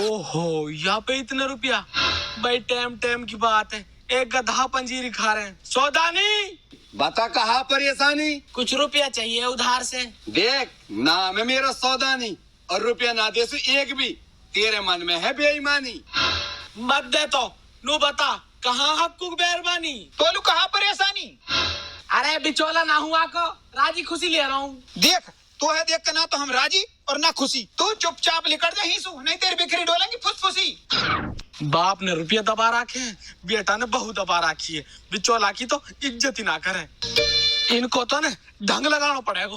ओहो, यहाँ पे इतने रुपया? भाई टाइम टाइम की बात है, एक गधा पंजीरी खा रहे हैं। सौदानी बता कहाँ परेशानी? कुछ रुपया चाहिए उधार से। देख, नाम है मेरा सौदानी और रुपया ना दे एक भी, तेरे मन में है बेईमानी। मत दे तो नू बता कहाँ हक्कुक बेरबानी। तोलू कहाँ परेशानी? अरे बिचौला ना हुआ को राजी खुशी ले रहा हूँ। देख तो है, देख ना तो हम राजी और ना खुशी। तू चुपचाप लिकड़ जा हीसू, नहीं तेरी बिखरी डोलेंगी फुसफुसी। बाप ने रुपया दबा रखे हैं, बेटा ने बहू दबा रखी है। बिचौला की तो इज्जत ही ना करे। इनको तो ना ढंग लगाना पड़ेगा।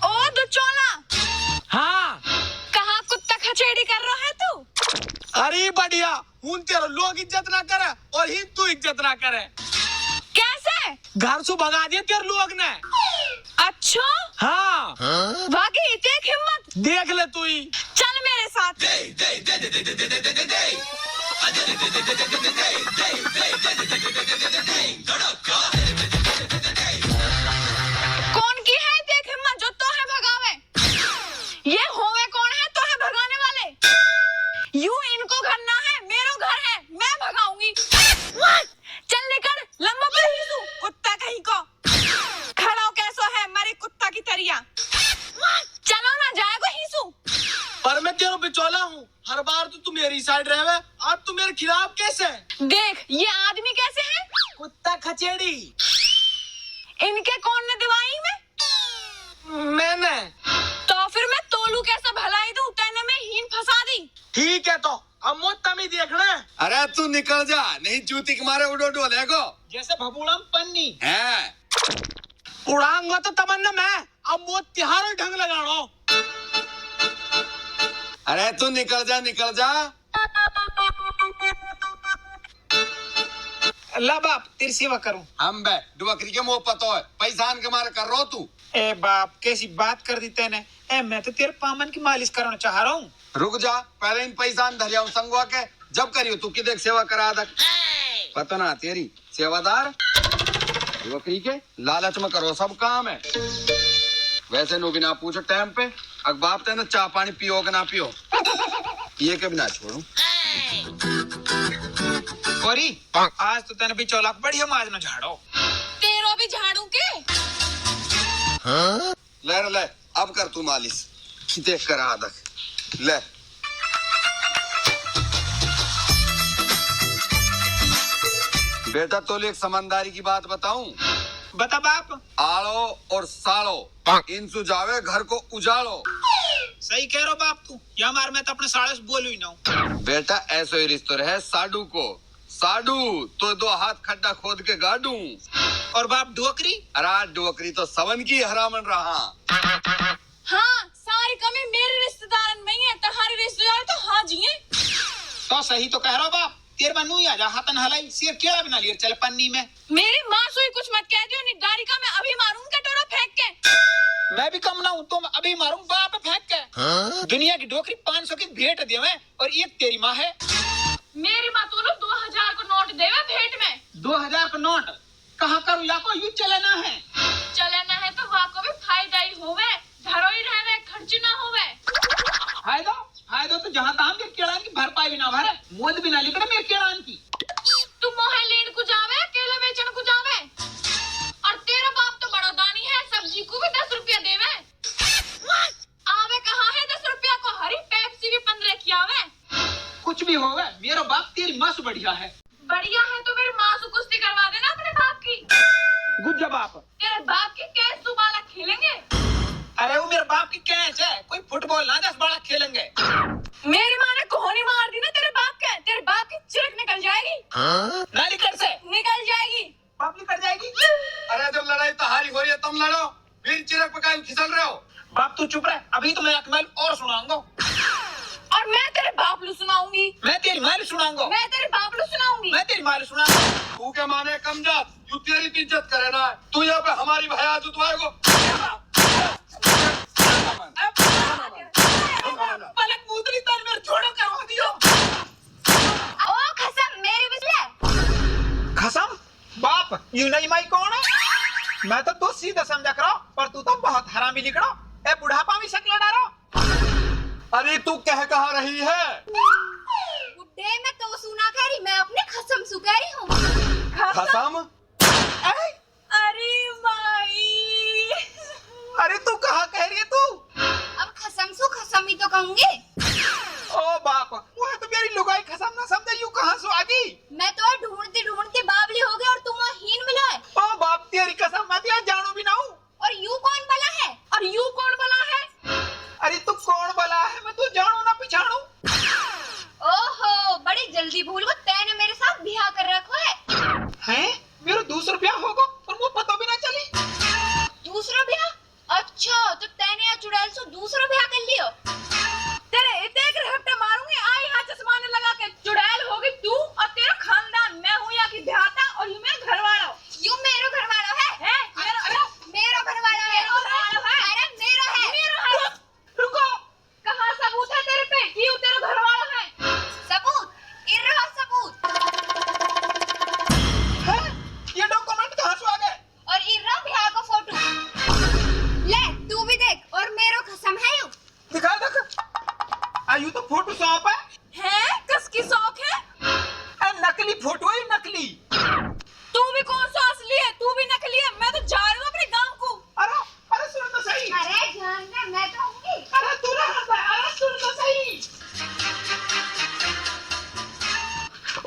ओ बिचौला। हाँ कहाँ कुत्ता खचेड़ी कर रहा है तू? अरे बढ़िया, उन तेरे लोग इज्जत ना करे और ही तू इज्जत ना करे। कैसे? घर से भगा दिया तेरे लोग ने। अच्छा हाँ बाकी देख हिम्मत, देख ले तू ही। चल मेरे साथ। कौन की है देख हिम्मत जो तो है भगावे? ये होवे कौन है तो है भगाने वाले? यू इनको घर ना है, मेरो घर है, मैं भगाऊंगी। चल निकल, लंबा पर हिसू, कुत्ता कहीं को। खड़ा हो कैसो है मरे कुत्ता की तरिया। चलो ना जाएगा हिसू। पर मैं तेरा बिचौला हूँ, हर बार तो तू मेरी साइड रहे, आज तू मेरे खिलाफ कैसे? देख ये आदमी कैसे है? कुत्ता खचेड़ी। इनके कौन ने दिवाई में? मैंने। तो फिर मैं तोलू कैसे भलाई दूं, तैने में हीन फंसा दी। ठीक है तो अब मोत तमी देखना। अरे तू निकल जा, नहीं जूती के मारे उड़ो डोलेगो जैसे भबूड़म पन्नी है। उड़ाऊंगा तो तमन्ना मैं, अब मोत तिहार ढंग लगाना। अरे तू निकल जा, निकल जा। अल्लाह बाप तेरी सेवा करूं। हम बे डुबकरी के मुंह पतो है, पैसान के मारे कर रो तू। ए बाप कैसी बात कर दी तैने। ए मैं तो तेरे पामन की मालिश करना चाह रहा हूँ। रुक जा, पहले इन पैसान धरिया संगवा के, जब करियो तू कि देख सेवा करा दक। पता ना तेरी सेवादार डुबकरी के लालच में करो सब काम है। वैसे नो बिना पूछो टाइम पे अखबार तेने चाय पानी पियो कि ना पियो, ये के बिना छोड़ू। कोरी आज तो तेने भी चौला बढ़िया माज न झाड़ो। तेरो भी झाड़ू के? ले ले अब कर तू मालिश, देख कर आदक ले। बेटा तो एक समझदारी की बात बताऊं? बता बाप। आलो और सालो इन सुझावे घर को उजाड़ो। सही कह रहा बाप तू, या मार मैं तो अपने साड़े से बोलू ही ना। बेटा ऐसो ही रिश्तो रहे साडू को, साडू तो दो हाथ खड्डा खोद के गाड़ू। और बाप डोकरी? अरे डोकरी तो सवन की हरामन रहा। हाँ सारी कमी मेरे रिश्तेदार में ही है, तुम्हारे रिश्तेदार तो हाजी हैं। तो सही तो कह रहा बाप, तेरे बनू ही आजा हाथन हलाई सिर केड़ा बना लिया चल पन्नी में। मेरी माँ सोई कुछ मत कह दियो, निडारी का मैं अभी मारूं कटोरा फेंक के। मैं भी कम ना हूँ तो मैं अभी मारूं बाप फेंक के। दुनिया की डोकरी 500 की भेंट दे मैं, और एक तेरी माँ है। मेरी माँ तो 2000 को नोट देवे भेंट में। 2000 का नोट कहाँ करूँ या को यूं चलना है। चलना है तो वहाँ को भी फायदा ही होवे, घरों ही रहवे, खर्च ना होवे। फायदा तो जहाँ तहाँ मेरे केड़ान की भरपाई भी ना भरे, मोद भी ना लिखा मेरे केड़ान की। तू मोहे लेन को जावे, केले बेचन को जावे, और तेरा बाप तो बड़ा दानी है, सब्जी को भी 10 रुपया देवे। आवे कहाँ है 10 रुपया को, हरी पेप्सी भी 15 की आवे। कुछ भी होवे मेरा बाप तेरी माँ से बढ़िया है। बढ़िया है तो मेरी माँ से कुश्ती करवा देना अपने बाप की। गुज्जा बाप। तेरे बाप की कैस तू बाला खेलेंगे? अरे वो मेरे बाप की कैच है, कोई फुटबॉल ना 10 बड़ा खेलेंगे। मेरी माँ ने कोहनी मार दी ना तेरे बाप के, तेरे बाप की चिरक निकल जाएगी। ना निकल से निकल जाएगी। बाप निकल जाएगी। अरे जब लड़ाई तो हारी हो रही है तुम लड़ो, फिर चिरक पकाए खिसल रहे हो। बाप तू चुप रहे, अभी तो मैं अकमल और सुनाऊंगा। और मैं तेरे बाप लू सुनाऊंगी। मैं तेरी माँ सुनाऊंगा। मैं तेरे बाप लू सुनाऊंगी। मैं तेरी माँ सुनाऊंगा। तू के माने कम जा, तू तेरी भी इज्जत करे ना, तू यहाँ पे हमारी भया जुतवाएगो। पलक मूतरी तन मेरे छोड़ो करवा दियो। ओ खसम मेरी बिजले। खसम बाप, यू नहीं माई कौन है? मैं तो सीधा समझा करो, पर तू तो बहुत हरामी लिखड़ो। ए बुढ़ापा भी शक्ल डारो। अरे तू कह रही है? बुड्ढे मैं तो सुना कह रही, मैं अपने खसम सु कह रही हूँ। खसम? अरे माई, अरे तू कहाँ कह रही है तू? अब खसम सु खसम ही तो कहूंगी। ओ बाप, वो तो मेरी लुगाई खसम ना समझे, यू कहाँ सु आ गई? मैं तो ढूंढती ढूंढती बावली हो गई और तुम हीन मिला है। ओ बाप तेरी कसम, मैं तो जानू भी ना हूँ। और यू कौन बला है? और यू कौन बला है? अरे तू कौन बला है, मैं तू जानू ना पहचानू। ओहो, बड़ी जल्दी भूल गो, तैने मेरे साथ ब्याह कर रखो है। हैं? मेरा दूसरा ब्याह होगा और वो पता भी ना चली। दूसरा ब्याह? अच्छा, तो तैने या चुड़ैल से दूसरा ब्याह कर लियो? तेरे एक रहपटे मारूंगी, आई हाथ चश्मा ने लगा के। चुड़ैल होगी तू और तेरा खानदान, मैं हूँ यहाँ की ब्याहता और यू मेरा घरवाला। यू मेरा घरवाला है? मेरा घरवाला है। अरे मेरा है। रुको, कहाँ सबूत है तेरे पे कि यू तेरा घरवाला है? सबूत? इरहा सबूत। हैं? ये डॉक्यूमेंट कहाँ से आ गए? और इरहा ब्याह का फोटो। ले तू भी देख, और मेरो कसम है यू। दिखा देख। आयु तो फोटो शॉप है। हैं? किसकी शौक है? नकली फोटो है, नकली। तू भी कौन सा असली है? तू भी नकली है। मैं तो जा रही हूँ अपने गांव को। अरे सुन तो सही। अरे जान दे, मैं तो आऊंगी। अरे तू रहा था, अरे सुन तो सही।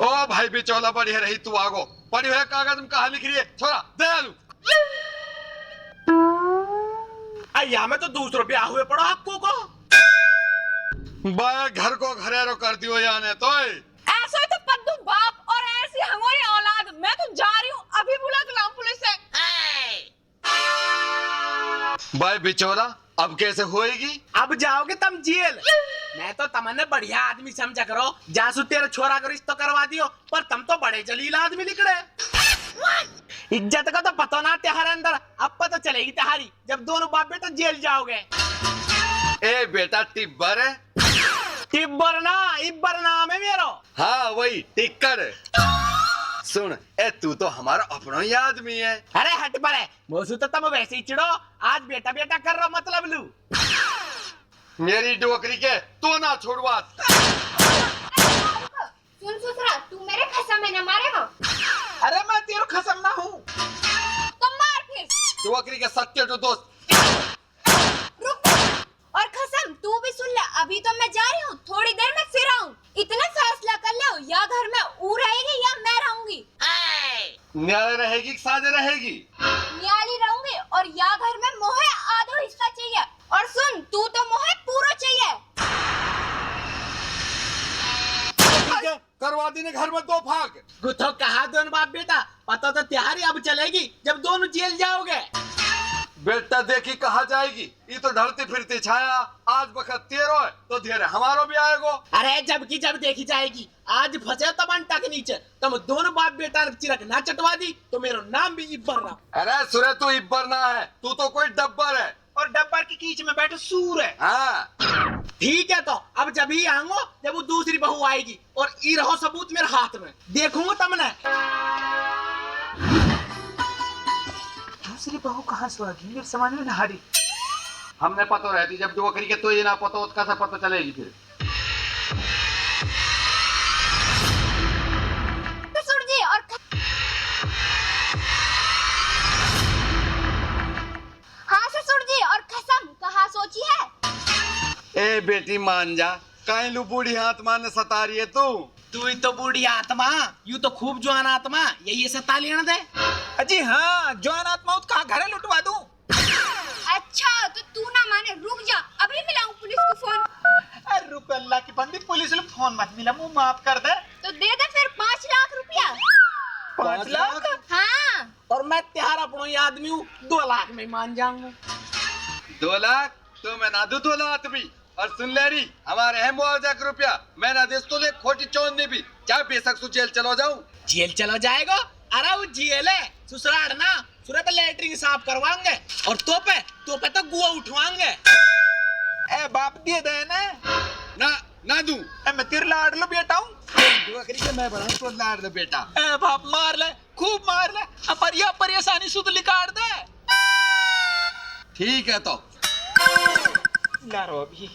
ओ भाई बिचौला बढ़िया रही तू आगो। पढ़ी हुए कागज में कहा लिख रही है छोरा दयालु? अय्या में तो दूसरों ब्याह हुए पड़ो हक्कू को। बाया घर को घरेरो कर दियो याने तो। ऐसा ही तो पद्दू बाप और ऐसी हमारी औलाद। मैं तो जा रही हूँ, अभी बुला के लाऊं पुलिस से। भाई बिचौला अब कैसे होएगी? अब जाओगे तुम जेल। मैं तो तमन्ने बढ़िया आदमी समझा करो, जासू तेरे छोरा का रिश्ता करवा दियो, पर तुम तो बड़े जलील आदमी निकले। इज्जत का तो पता ना तुम्हारे अंदर, अब पता चलेगी तुम्हारी जब दोनों बाप बेटा जेल जाओगे। ए बेटा टिब्बर है? टिब्बर ना, इब्बर नाम है मेरो। हाँ वही टिक्कर। सुन ए तू तो हमारा अपना ही आदमी है। अरे हट पर है मोसू, तो तुम वैसे ही चिड़ो, आज बेटा बेटा कर रहा मतलब लू। मेरी डोकरी के तो ना छोड़वा। सुन ससुरा, तू मेरे खसम में न मारेगा। अरे मैं तेरा खसम ना हूँ। तो मार फिर। डोकरी के सत्य जो दोस्त। रुक, और खसम तू भी सुन ले, अभी तो मैं जा रही हूँ, थोड़ी देर में फिर आऊँ। इतना फैसला कर लो, या घर में ऊ रहेगी या मैं रहूंगी। न्याय रहेगी कि साझे रहेगी? न्याली रहूंगी, और या घर में मोहे आधो हिस्सा चाहिए। और सुन, तू तो मोहे पूरा चाहिए। ठीक है, करवा दी ने घर में 2 फाक। गुथो कहा दोनों बाप बेटा, पता तो त्यारी अब चलेगी जब दोनों जेल जाओगे। बेटा देखी कहा जाएगी, ये तो ढलती फिरती छाया। आज बखत तेरो है तो धीरे हमारो भी आएगो। अरे जब की जब देखी जाएगी, आज फंसे तब अंटा के नीचे। तुम दोनों बाप बेटा चिरक ना चटवा दी तो मेरा नाम भी इब्बर ना। अरे सुरे तू इब्बर ना है, तू तो कोई डब्बर है। और डब्बर की कीच में बैठे सूर है। हाँ ठीक है, तो अब जब ही आऊंगा जब वो दूसरी बहू आएगी, और ये रहो सबूत मेरे हाथ में, देखूंगा तुमने। दूसरी बहू कहाँ से आ गई, मेरे समझ में ना आ रही। हमने पता रहती, जब डोकरी के तो ये ना पता उसका सा पता चलेगी फिर। ससुर जी और हाँ ससुर जी, और खसम कहाँ सोची है? ए बेटी मान जा, काहे लू बूढ़ी आत्मा ने सता रही है तू? तू ही तो बूढ़ी आत्मा, यू तो खूब जवान आत्मा, यही सता लेना दे। अजी हाँ, जवान आत्मा कहाँ घरे लुटवा दूं? अच्छा तो तू ना माने, रुक जा, अभी मिलाऊं पुलिस को फोन। अरे रुक, अल्लाह की बंदी, पुलिस ने फोन मत मिला, मुंह माफ कर दे। तो दे दे फिर 5 लाख रुपया। 5 लाख? हाँ। और मैं त्यार अपना ही आदमी हूँ, 2 लाख में मान जाऊंगा। 2 लाख तो मैं ना दू 2 लाख भी। और सुन ले रही, हमारे है मुआवजा का रुपया, मैं ना दे तो ले खोटी चोंदनी भी। क्या बेशक सु जेल चलो जाऊं? जेल चलो जाएगा? अरे वो जेल है ससुराल ना, सुरे पे लेटरिंग साफ करवाएंगे, और तो पे तो गुआ उठवाएंगे। ए बाप दिए दे ना दू। मैं तेरे लाड लो बेटा हूँ। डोकरी के मैं बड़ा तो लाड़ दे बेटा। ए बाप मार ले, खूब मार ले, परिया परेशानी सुध लिकाट दे। ठीक है तो लारो अभी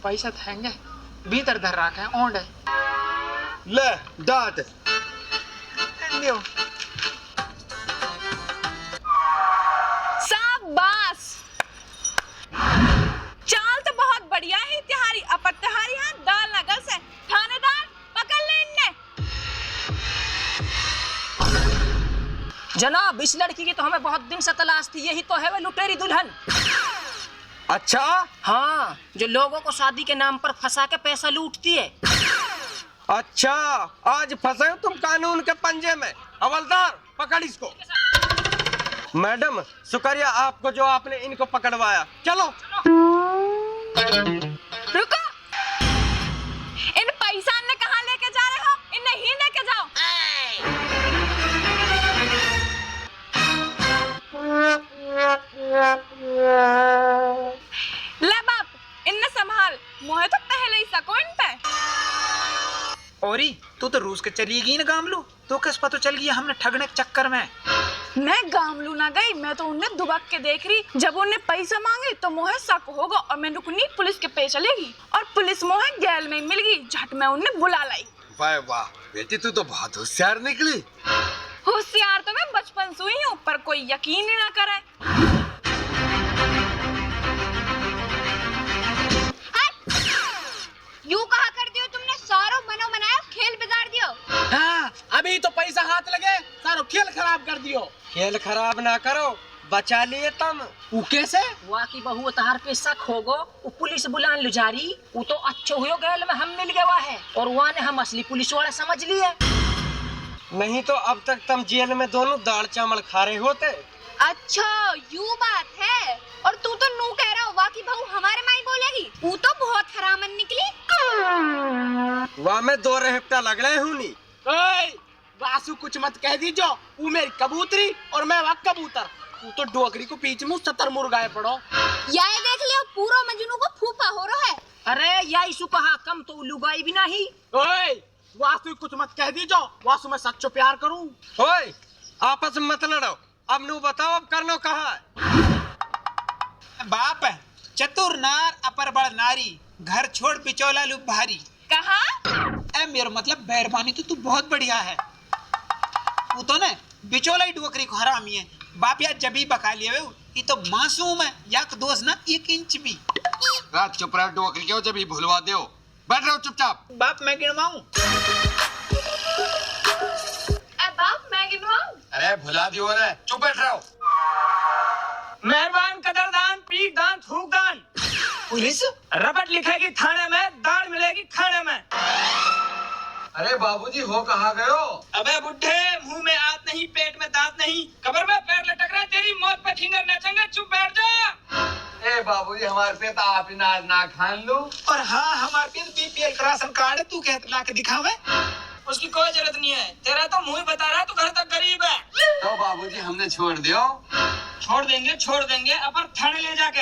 पैसा थेंगे भीतर धर रखा है ओंड है ले डाट लियो शाबाश, चाल तो बहुत बढ़िया है तिहारी, अपर तिहारी हाथ दाल नगल से। थानेदार पकड़ ले इन्हें। जनाब, इस लड़की की तो हमें बहुत दिन से तलाश थी। यही तो है वो लुटेरी दुल्हन। अच्छा हाँ, जो लोगों को शादी के नाम पर फंसा के पैसा लूटती है। अच्छा, आज फंसे हो तुम कानून के पंजे में। हवलदार पकड़ इसको। मैडम शुक्रिया आपको जो आपने इनको पकड़वाया। चलो रुको, इन पैसा ने कहाँ लेके जा रहे हो? इन्हें ही लेके जाओ। ले बाप, इन्हें संभाल। मोहे तो पहले ही सको इन पे। औरी तू तो रूस के चली गई ना गामलू, तो किस पता चल गया हमने ठगने के चक्कर में। मैं गामलू ना गई, मैं तो उन्हें दुबक के देख रही। जब उन्हें पैसा मांगे तो मोहे शक होगा और मैं रुकनी पुलिस के पे चलेगी और पुलिस मोहे गैल में मिल गई। झट मैं उन्हें बुला लाई। वाह वाह बेटी, तू तो बहुत होशियार निकली। होशियार तो मैं बचपन से हुई हूँ, पर कोई यकीन ही ना करे। यूं कहा कर दियो तुमने, सारो मनो बनाया खेल बिगाड़ दियो। हाँ, अभी तो पैसा हाथ लगे सारो खेल खराब कर दियो। खेल खराब ना करो, बचा लिए तुम। वो कैसे? वहाँ की बहू तहार पे शक होगो। वो पुलिस बुलान लुजारी, वो तो अच्छो हुयो गैल में हम मिल गया है और वहाँ ने हम असली पुलिस वाले समझ लिए। नहीं तो अब तक तुम जेल में दोनों दाल चावल खा रहे होते। अच्छा यूं बात है। और तू तो नू कह रहा हो वाकी बहू हमारे माई बोलेगी। वो तो बहुत हरामन निकली। वहाँ में 2 रेहप्ता लग रहे हूँ नी। ओए, वासु कुछ मत कह दीजो। वो मेरी कबूतरी और मैं वहाँ कबूतर। तू तो डोकरी को पीछे मुँह 70 मुर्गाए पड़ो। यार देख लियो, पूरा मजनू को फूफा हो रहा है। अरे या इसु कहा कम तो लुगाई भी नहीं। ओए, वासु कुछ मत कह दीजो। वासु मैं सच्चो प्यार करूँ। ओए, आपस में मत लड़ो। अब नू बताओ अब करनो कहा है। बाप चतुर नार अपर बड़ नारी, घर छोड़ पिचौला लुप भारी। कहा? ए मेरा मतलब मेहरबानी तो तू बहुत बढ़िया है। वो तो ना बिचौला ही डोकरी को हरामी है। बाप यार जबी बका लिए ये तो मासूम है। याक दोस्त ना 1 इंच भी। रात चुप रहो, डोकरी क्यों जब ही भुलवा दो। बैठ रहो चुपचाप। बाप मैं गिनवाऊं? बाप मैं गिनवाऊं? अरे भुला दियो रे, चुप बैठ रहो। मेहरबान, कदरदान, पीक दान, थूक दान। पुलिस रपट लिखेगी थाने में, दाल मिलेगी खाने में। अरे बाबूजी हो कहाँ गयो? अबे बुड्ढे, मुंह में आत नहीं, पेट में दांत नहीं, कब्र में पैर लटक रहा, तेरी मौत पर ठिंगर नचेंगे। चुप बैठ जा। ए बाबूजी हमारे पे तो आप इनाज ना खान लो। और हाँ हमारे पास बीपीएल का राशन कार्ड है। तू कहते ला के दिखावे। उसकी कोई जरूरत नहीं है। तेरा तो मुंह ही बता रहा, तू घर तक गरीब है। तो बाबूजी हमने छोड़ दियो। छोड़ देंगे अपर थाने ले जाके।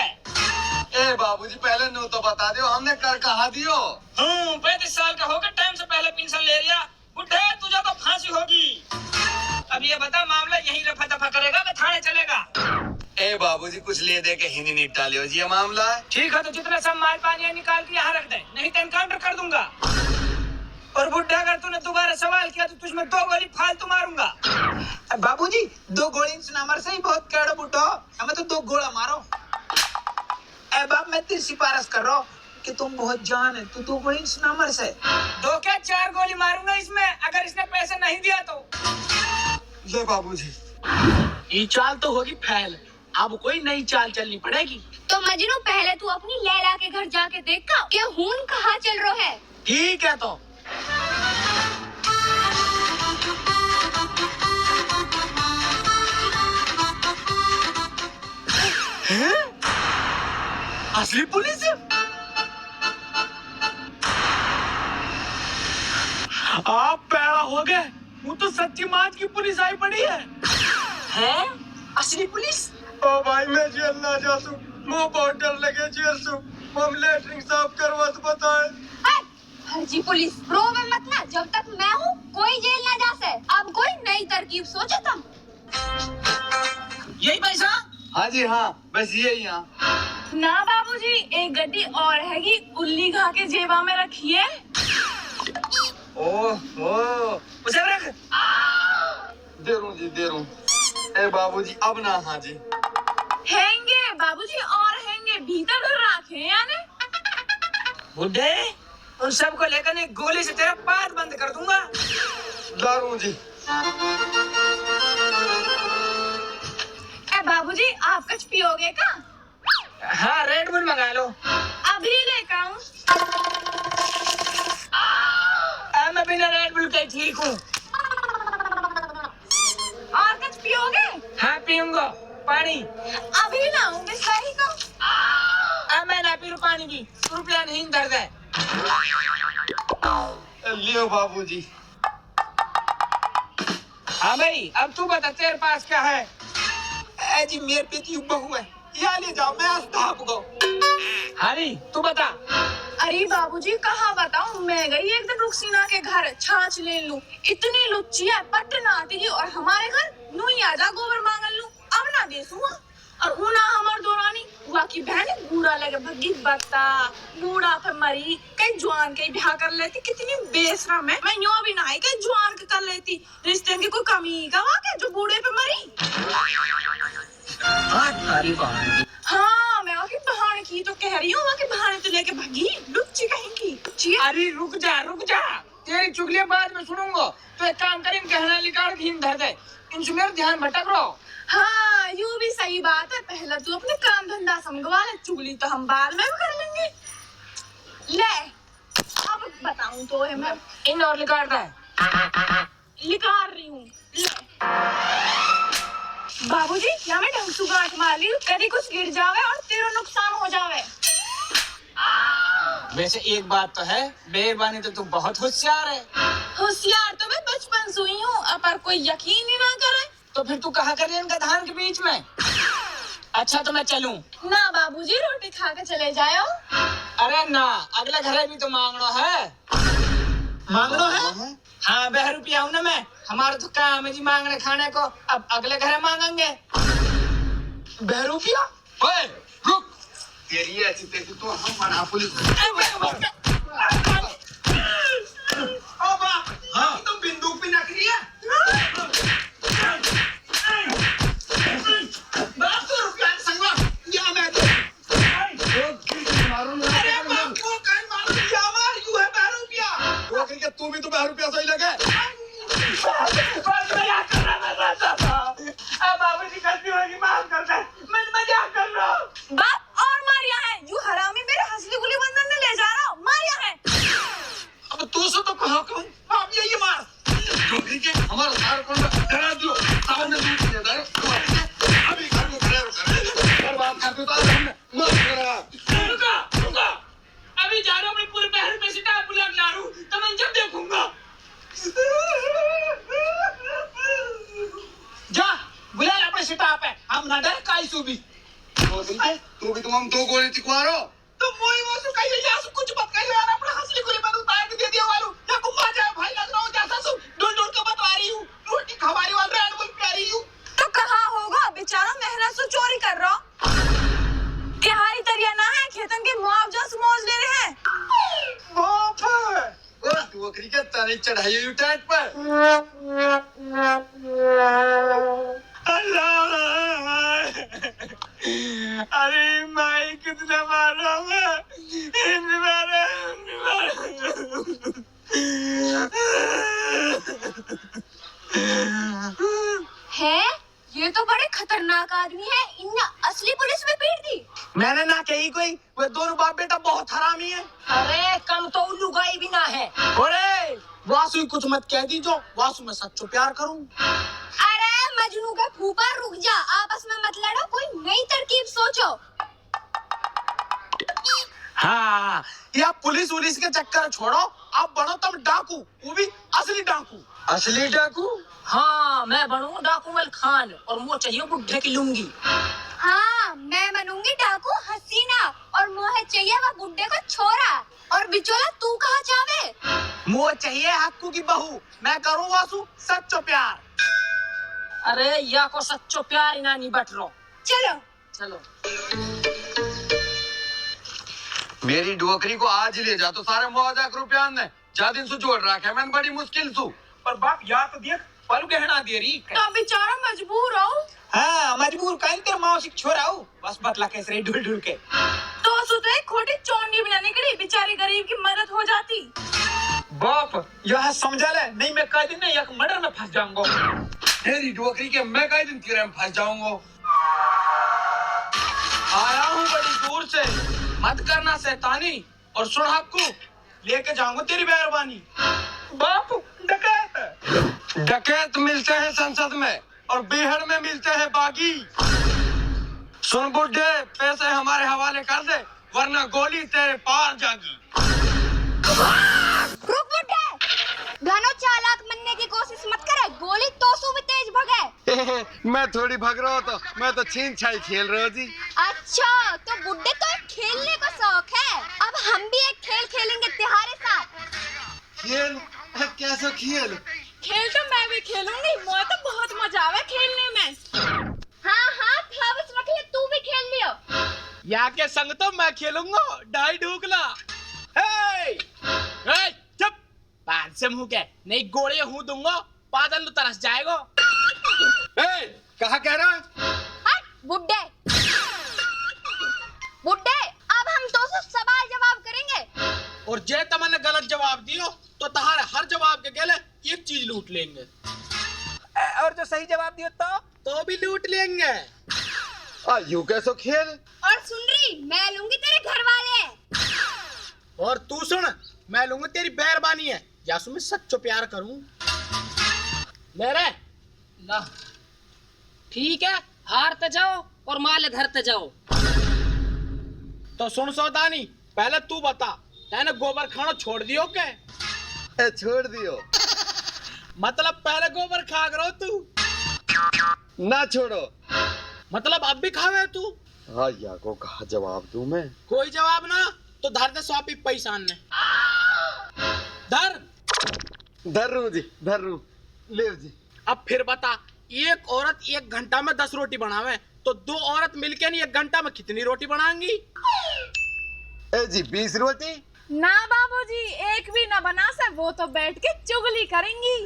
ए बाबूजी पहले नो तो बता दियो, हमने कर कहा दियो। 35 साल का होकर टाइम से पहले पेंशन ले लिया। बुड्ढे, तुझे तो फांसी होगी। अब ये बता, मामला यही रफा दफा करेगा कि थाने चलेगा? ए बाबूजी कुछ ले दे के हिंदी निपटा लियो जी, ये मामला है। ठीक है, तो जितने सब माल पानी है निकाल के यहाँ रख दे, नहीं तो एनकाउंटर कर दूंगा। और बुड्ढा, अगर तूने दोबारा सवाल किया तो तुझमें 2 गोली फालतू मारूंगा। बाबूजी 2 गोली सुनामर से ही बहुत कड़ो बुड्ढो। हमें तो 2 गोला मारो। ए बाप मैं तेरी सिफारिश कर रहा हूँ कि तुम बहुत जान है। तू 2 गोली सुनामर से 2 क्या 4 गोली मारूंगा इसमें, अगर इसने पैसे नहीं दिया तो। ले बाबूजी। ये चाल तो होगी फैल। अब कोई नई चाल चलनी पड़ेगी। तो मजनू पहले तू अपनी लैला के घर जाके देखा कि खून कहाँ चल रहा है। ठीक है तो। असली पुलिस? आप पैदा हो गए। वो तो सच्ची माच की पुलिस आई पड़ी है। हैं? असली पुलिस? ओ भाई मैं जेल ना जा सू, मुंह बहुत डर लगे जेल सू। हम लेटरिंग साफ करवा तो बताए। हरजी पुलिस रोवे मत ना, जब तक मैं हूँ कोई जेल ना जा से। अब कोई नई तरकीब सोचो तुम। हाँ जी हाँ, बस ये यहाँ। ना बाबूजी, एक गड्डी और हैगी, उल्ली खा के जेबा में रखिए। ओह उसे रख। दे रू जी, दे रू। ए बाबूजी अब ना, हाँ जी। हैंगे बाबूजी, और हैंगे, भीतर घर रखे यानी। बुढ़े, उन सबको लेकर एक गोली से तेरा पाद बंद कर दूंगा। दारू जी। बाबूजी, आप कुछ पियोगे का? हाँ, रेड बुल मंगा लो। अभी लेकर आऊं। मैं बिना रेड बुल के ठीक हूँ। और कुछ पियोगे? हाँ पीऊंगा, पानी। अभी लाऊंगी सही को। मैं ना पी पानी की, रुपया नहीं दर्द है। लियो बाबूजी। हाँ भाई, अब तू बता तेरे पास क्या है? ए जी मेरे पे की बहू है, यहाँ ले जाओ, मैं अस्ताप गो। हरी तू बता। अरे बाबूजी कहाँ बताऊं, मैं गई एक दिन रुखसीना के घर छाछ ले लूं, इतनी लुच्ची है पट्टन आती है, और हमारे घर नूई आजा गोबर मांगल लूं, अब ना दे सुआ। और ऊना हमार दोरानी हुआ की बहन बूढ़ा लगे भगी बता, बूढ़ा पे मरी, कई जवान के ब्याह कर लेती, कितनी बेशरम है। मैं यूं भी ना है कई जवान के कर लेती, रिश्ते की कोई कमी का वाके जो बूढ़े पे मरी। हाँ मैं वहाँ की बहाने की तो कह रही हूँ, वहाँ की बहाने तो लेके भागी, लुच्ची कहेंगी। अरे रुक जा, तेरी चुगलियां बाद में सुनूंगा। तो एक काम कर, इन कहना लिकाड़ घीन धर दे, इनसे मेरा ध्यान भटक रहा। हाँ यूँ भी सही बात है, पहले तू अपने काम धंधा समझवा ले, चुगली तो हम बाद में भी कर लेंगे। ले अब बताऊं तो है, मैं इन और लिकाड़ दे। लिकार रही हूँ। बाबूजी या मैं ढंग से गांठ मार ली, कभी कुछ गिर जावे और तेरा नुकसान हो जावे। वैसे एक बात तो है, मेहरबानी तो तू बहुत होशियार है। होशियार तो मैं बचपन से हुई हूँ, पर कोई यकीन ही ना करे। तो फिर तू कहा कर इनका धान के बीच में। अच्छा तो मैं चलूं? ना बाबूजी, रोटी खा के चले जाओ। अरे ना, अगला घर भी तो मांगना है। मांगनो है? हाँ 20 रुपया हूँ ना मैं, हमारा तो काम है जी मांगने खाने को, अब अगले घर मांगेंगे। 20 रुपया? ओए रुक, तेरी ऐसी तेरी तो हम बना पुलिस। हाँ तो बिंदुक भी नकली है। 200 रुपया संगवा, या मैं तो अरे बापू कहीं मार दिया, मार यू है 20 रुपया। नौकरी के तू भी तो 20 रुपया सही लगे। बाबूजी गलती होगी, माफ कर दे, मैं मजाक कर रहा हूँ। बाप और मारिया है, यू हरामी मेरे हंसली गुली बंधन में ले जा रहा हूँ, मारिया है। अब तू से तो कहा कहूँ, आप यही मार। नौकरी के हमारा सार कौन डरा दियो, सामने दूध दे दे। अभी घर को खड़े कर बात करते तो हमने मार करा। रुका, अभी जा रहा हूँ, मैं पूरे 20 रुपए से टाप बुला ला रहा हूँ, तो मैं जब देखूंगा। जा बुला ले अपने सिटाप है, हम ना डर काई सु भी। नौकरी के तू भी तुम 2 गोली चिकवारो। तो मोई वो सु कहिए या सु कुछ मत कहिए यार, अपना हंसली गुली बंद उतार के दे दिया वालू, या गुम्मा जाए भाई लग रहा हूँ जैसा सु ढूंढ के बता रही हूँ, रोटी खवारी वाल रेड बुल प्यारी हूँ। तो कहाँ होगा बेचारा, मेहनत से चोरी कर रहा हूँ। तिहारी तरिया ना है, खेतन के मुआवजा से मौज ले रहे हैं। बाप नौकरी के तारी चढ़ाई हुई टाइट पर। अरे माई कितना मार रहा हूँ मैं, है ये तो बड़े खतरनाक आदमी है, इनने असली पुलिस में पीट दी। मैंने ना कही कोई, वे दोनों बाप बेटा बहुत हरामी है। अरे कम तो उल्लू गाई भी ना है। अरे वासु कुछ मत कह दी, जो वासु में सच्चो प्यार करूं। अरे मजनू का फूफा रुक जा, आपस में मत लड़ो, कोई नई तरकीब सोचो। हाँ या पुलिस उलिस के चक्कर छोड़ो, अब बनो तुम डाकू, वो भी असली डाकू। असली डाकू? हाँ मैं बनूंगा डाकू मल खान, और मुझे चाहिए बुढ़े की लुंगी। हाँ मैं बनूंगी डाकू हसीना, और मोहे चाहिए वह बुड्ढे को छोरा। और बिचौला तू कहाँ जावे? मुझे चाहिए हक्कू की बहू, मैं करूँ वासु सच्चो प्यार। अरे या को सच्चो प्यार इना नहीं बट रो। चलो चलो मेरी डोकरी को आज ही ले जा तो सारे मुआवजा रुपया ने जा दिन से जोड़ रखा है मैंने बड़ी मुश्किल सु। पर बाप याद तो देख पर गहना दे रही तो बेचारा मजबूर हो। हाँ मजबूर काहे तेरे मासी छोरा हो बस बतला कैसे रही ढूल ढूल के तो सुते खोटी चौंडी भी ना निकली, बेचारे गरीब की मदद हो जाती। बाप यह समझा ले नहीं मैं कह दिन एक मर्डर में फंस जाऊंगा। तेरी डोकरी के मैं कई दिन किराए में फंस जाऊंगा। आया हूँ बड़ी दूर से, मत करना शैतानी और सुन हक्कू, लेके जाऊंगा तेरी मेहरबानी। बाप डकैत डकैत मिलते हैं संसद में और बिहार में मिलते हैं बागी। सुन बुड्ढे पैसे हमारे हवाले कर दे वरना गोली तेरे पार जागी। रुक बुड्ढे, घनो चालाक बनने की कोशिश मत करे, गोली तोसू भी तेज भगे। मैं थोड़ी भग रहा हूँ तो मैं तो छीन छाई खेल रहा हूँ जी। अच्छा तो बुड्ढे तो एक खेलने का शौक है, अब हम भी एक खेल खेलेंगे तुम्हारे साथ। खेल कैसा खेल? खेल तो मैं भी खेलूंगी, मुझे तो बहुत मजा आवे खेलने में। हाँ हाँ थावस रख ले, तू भी खेल लियो। या के संग तो मैं खेलूंगा ढाई ढूकला। हे! हे! चुप! पान से मुंह के नहीं गोले हूँ दूंगा, बादल तो तरस जाएगा। कहा कह रहा है? हट बुड्ढे। बुड्ढे अब हम तो सवाल जवाब करेंगे और जे तमने गलत जवाब दियो तो तहारे हर जवाब के गले एक चीज लूट लेंगे और जो सही जवाब दियो तो भी लूट लेंगे। यू कैसो खेल? और सुन रही मैं लूंगी तेरे घर वाले। और तू सुन, मैं लूंगा तेरी मेहरबानी है, जासू में सच्चो प्यार करूं। ले रे ना ठीक है, हार ते जाओ और माल घर ते जाओ। तो सुन सौदानी, पहले तू बता, तैने गोबर खाना छोड़ दियो के? छोड़ दियो। मतलब पहले गोबर खा करो तू? ना छोड़ो। मतलब अब भी खावे तू? हाँ या को कहा जवाब दूं मैं? कोई जवाब ना तो धर दे स्वापी पैसा ने। धर धर रू जी, धर रू ले जी। अब फिर बता, एक औरत 1 घंटा में 10 रोटी बनावे तो 2 औरत मिलके नहीं 1 घंटा में कितनी रोटी बनाएंगी? जी 20 रोटी। ना बाबूजी, एक भी ना बना से, वो तो बैठ के चुगली करेंगी।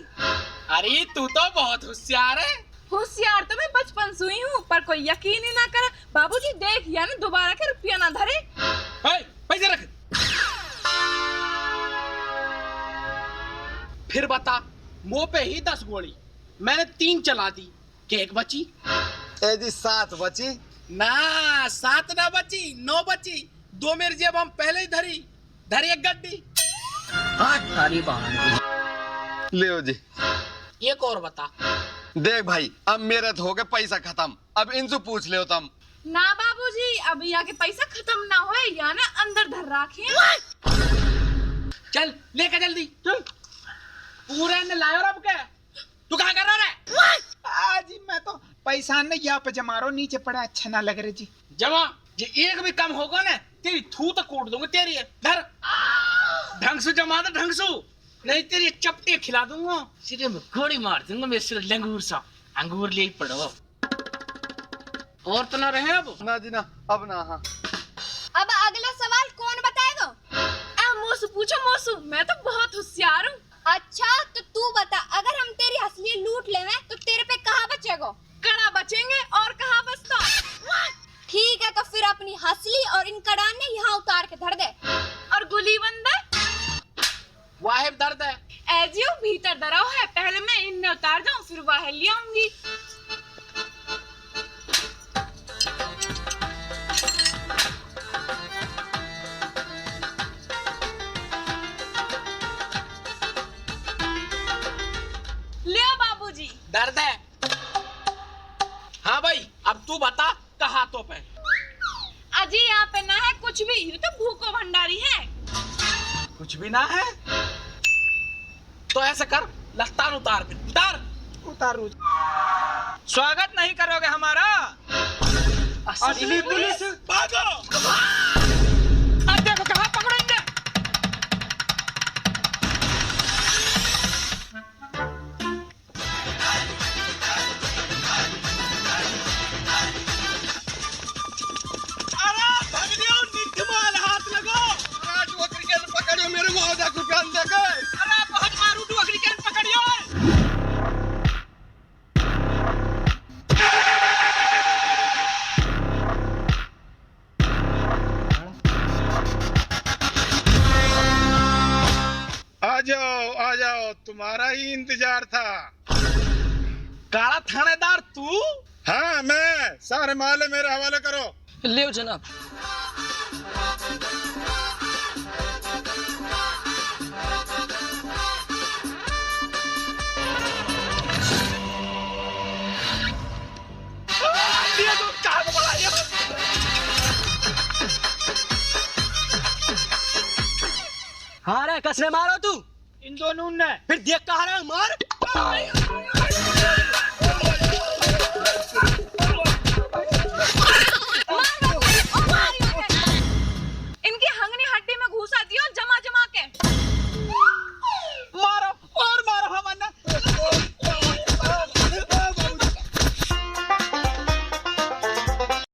अरे तू तो बहुत होशियार है। होशियार तो मैं बचपन से हुई हूँ, पर कोई यकीन ही ना करे। बाबूजी देख या ना दोबारा के रुपया ना धरे। पैसे रख। फिर बता, मुंह पे ही 10 गोली, मैंने 3 चला दी, के 1 बची? जी 7 बची। ना 7 ना बची, 9 बची। 2 मेरी जेब हम पहले ही धरी 1 गड्डी। तारी बहान ले जी। एक और बता। देख भाई अब मेरे तो हो गए पैसा खत्म, अब इनसे पूछ ले तुम। ना बाबूजी, अभी यहाँ के पैसा खत्म ना होए या ना अंदर धर राखे। चल लेके जल्दी चल। पूरे ने लायो रब के। तू कहाँ कर रहा है? जी मैं तो पैसा ने यहाँ पे जमा रहा हूँ, नीचे पड़ा अच्छा ना लग रहा जी। जमा जे एक भी कम होगा ना तेरी थू तो कूट दूंगा तेरी। धर ढंग से जमा दे, ढंग से, नहीं तेरी चपटे खिला दूंगा, सिरे में गोली मार दूंगा मैं सिर लंगूर सा। अंगूर ले पड़ो और तो ना रहे अब। ना जी ना, अब ना। हाँ अब अगला सवाल कौन बताएगा? मोसू पूछो मोसू, मैं तो बहुत होशियार हूँ। अच्छा तो तू बता, अगर हम तेरी असली लूट लेवे तो तेरे पे कहाँ बचेगा? कड़ा बचेंगे और कहाँ बचता। ठीक है तो फिर अपनी हसली और इन कड़ाने यहाँ उतार के धर दे। और गुली बंदा वाहिब दर्द है। एजियो भीतर डराओ है, पहले मैं इनने उतार जाऊं फिर वाहे ले आऊंगी। ले बाबूजी। दर्द है। हाँ भाई अब तू बता, कहाँ तो पे? अजी यहाँ पे ना है कुछ भी, ये तो भूखो भंडारी है। कुछ भी ना है तो ऐसा कर, लस्तान उतार के उतारू। स्वागत नहीं करोगे हमारा? असली पुलिस भागो। देखो कहाँ पकड़ेंगे। ही इंतजार था। काला थानेदार तू? हाँ मैं, सारे माले मेरे हवाले करो। ले जनाब। ये तो कहाँ को पड़ा ये? हाँ रे, कसने मारो तू? इन दोनों ने। फिर देख कहाँ रहा है, मार।